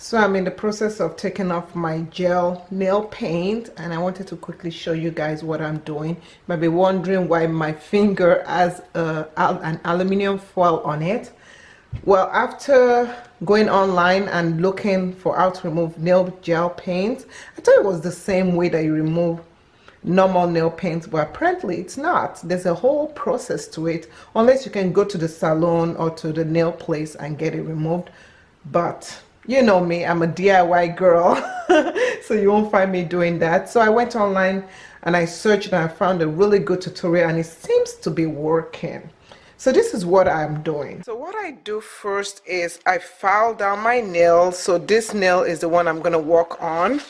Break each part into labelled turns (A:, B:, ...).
A: So I'm in the process of taking off my gel nail paint, and I wanted to quickly show you guys what I'm doing. You might be wondering why my finger has an aluminum foil on it. Well, after going online and looking for how to remove nail gel paint, I thought it was the same way that you remove normal nail paint, but apparently it's not. There's a whole process to it, unless you can go to the salon or to the nail place and get it removed. But you know me, I'm a DIY girl, so you won't find me doing that. So I went online and I searched and I found a really good tutorial, and it seems to be working. So this is what I'm doing. So what I do first is I file down my nail. So this nail is the one I'm going to work on,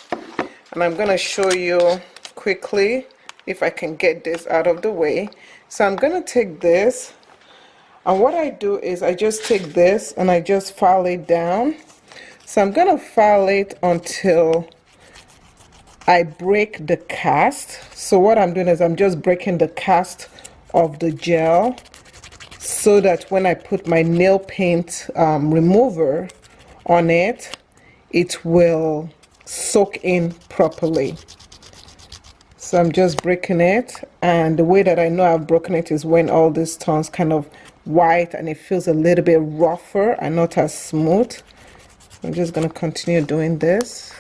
A: and I'm going to show you quickly if I can get this out of the way. So I'm going to take this, and what I do is I just take this and I just file it down. So I'm going to file it until I break the cast. So what I'm doing is I'm just breaking the cast of the gel, so that when I put my nail paint remover on it, it will soak in properly. So I'm just breaking it, and the way that I know I've broken it is when all this turns kind of white and it feels a little bit rougher and not as smooth. I'm just going to continue doing this.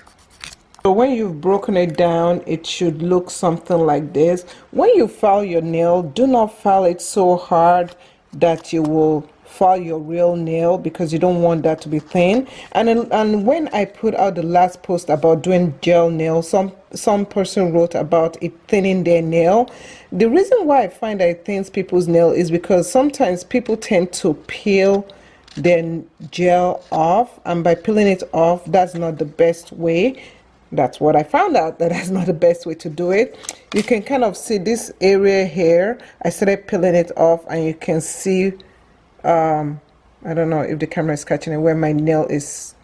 A: So when you've broken it down, it should look something like this. When you file your nail, do not file it so hard that you will file your real nail, because you don't want that to be thin. And when I put out the last post about doing gel nails, some person wrote about it thinning their nail. The reason why I find that it thins people's nail is because sometimes people tend to peel their gel off, and by peeling it off, that's not the best way. That's what I found out, that's not the best way to do it. You can kind of see this area here. I started peeling it off, and you can see I don't know if the camera is catching it, where my nail is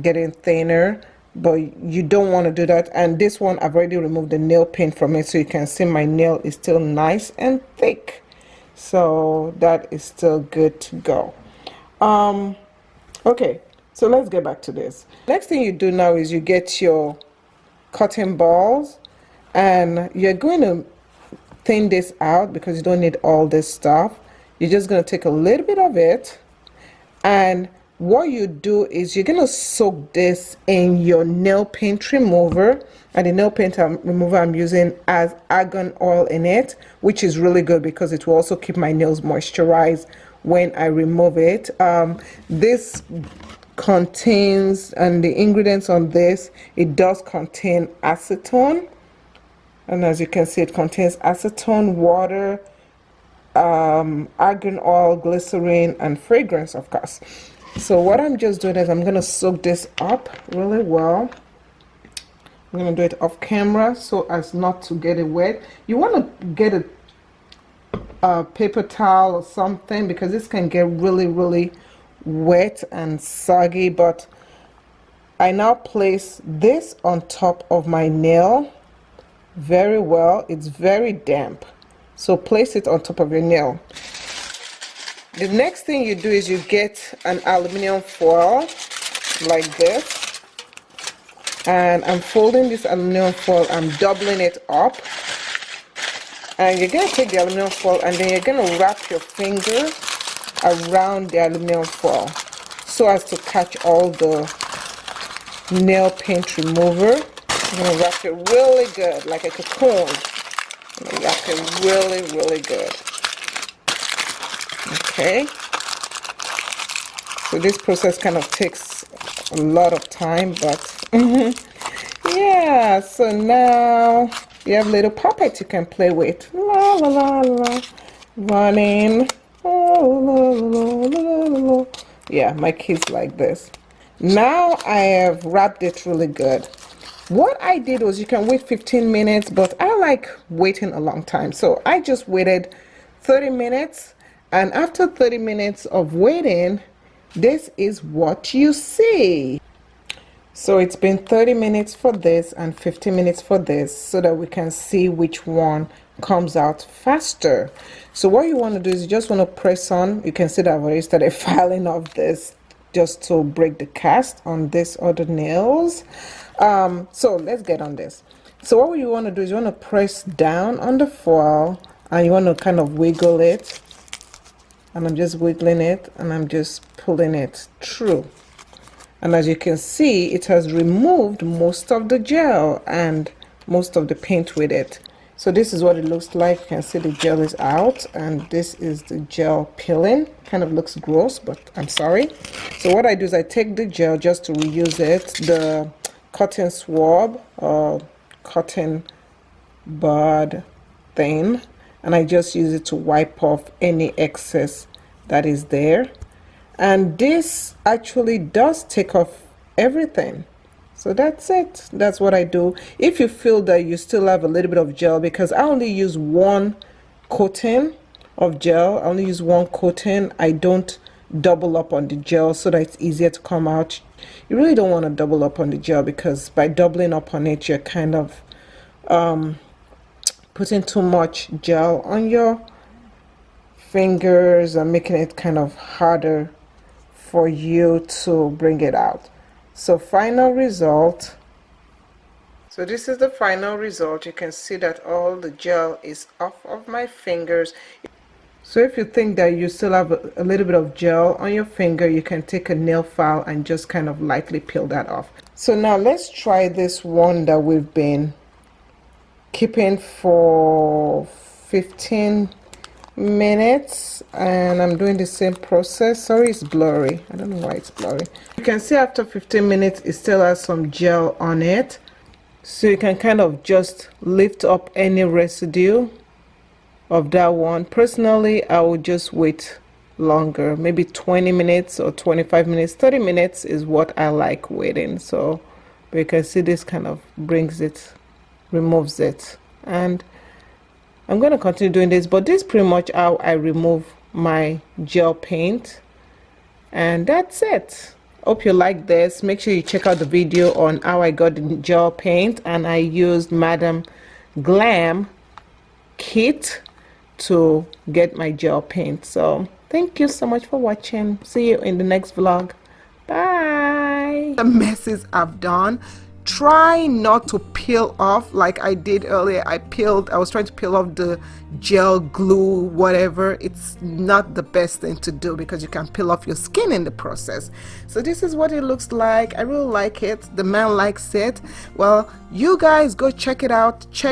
A: getting thinner, but you don't want to do that. And this one, I've already removed the nail paint from it, so you can see my nail is still nice and thick, so that is still good to go. Okay, so let's get back to this. Next thing you do now is you get your cotton balls, and you're going to thin this out because you don't need all this stuff. You're just going to take a little bit of it, and what you do is you're going to soak this in your nail paint remover. And the nail paint remover I'm using has argan oil in it, which is really good because it will also keep my nails moisturized when I remove it. This contains, and the ingredients on this, it does contain acetone, and as you can see, it contains acetone, water, argan oil, glycerin, and fragrance, of course. So what I'm just doing is I'm going to soak this up really well. I'm going to do it off camera so as not to get it wet. You want to get a paper towel or something, because this can get really wet and soggy. But I now place this on top of my nail very well. It's very damp, so place it on top of your nail. The next thing you do is you get an aluminum foil like this, and I'm folding this aluminum foil, I'm doubling it up, and you're going to take the aluminum foil and then you're going to wrap your finger around the aluminum foil so as to catch all the nail paint remover. I'm going to wrap it really good, like a cocoon. I'm going to wrap it really good. Okay, so this process kind of takes a lot of time, but yeah. So now you have little puppets you can play with, la la la la, running, la la la la la. Yeah, my kids like this. Now I have wrapped it really good. What I did was, you can wait 15 minutes, but I like waiting a long time, so I just waited 30 minutes. And after 30 minutes of waiting, this is what you see. So it's been 30 minutes for this and 15 minutes for this, so that we can see which one comes out faster. So what you want to do is you just want to press on. You can see that I've already started filing off this just to break the cast on this other nails. So let's get on this. So what you want to do is you want to press down on the foil and you want to kind of wiggle it, and I'm just wiggling it and I'm just pulling it through. And as you can see, it has removed most of the gel and most of the paint with it. So this is what it looks like. You can see the gel is out and this is the gel peeling. Kind of looks gross, but I'm sorry. So what I do is I take the gel just to reuse it, the cotton swab or cotton bud thing, and I just use it to wipe off any excess that is there. And this actually does take off everything. So that's it. That's what I do. If you feel that you still have a little bit of gel, because I only use one coating of gel, I only use one coating. I don't double up on the gel so that it's easier to come out. You really don't want to double up on the gel, because by doubling up on it, you're kind of putting too much gel on your fingers and making it kind of harder for you to bring it out. So final result. So this is the final result. You can see that all the gel is off of my fingers. So if you think that you still have a little bit of gel on your finger, you can take a nail file and just kind of lightly peel that off. So now let's try this one that we've been keeping for 15 minutes, and I'm doing the same process. Sorry, it's blurry. I don't know why it's blurry. You can see after 15 minutes it still has some gel on it, so you can kind of just lift up any residue of that one. Personally, I would just wait longer, maybe 20 minutes or 25 minutes. 30 minutes is what I like waiting. So but you can see this kind of brings it, removes it, and I'm going to continue doing this, but this is pretty much how I remove my gel paint. And that's it. Hope you like this. Make sure you check out the video on how I got the gel paint, and I used Madam Glam kit to get my gel paint. So thank you so much for watching. See you in the next vlog. Bye. The messes I've done. Try not to peel off like I did earlier. I was trying to peel off the gel glue, whatever. It's not the best thing to do because you can peel off your skin in the process. So this is what it looks like. I really like it. The man likes it. Well, you guys go check it out. Check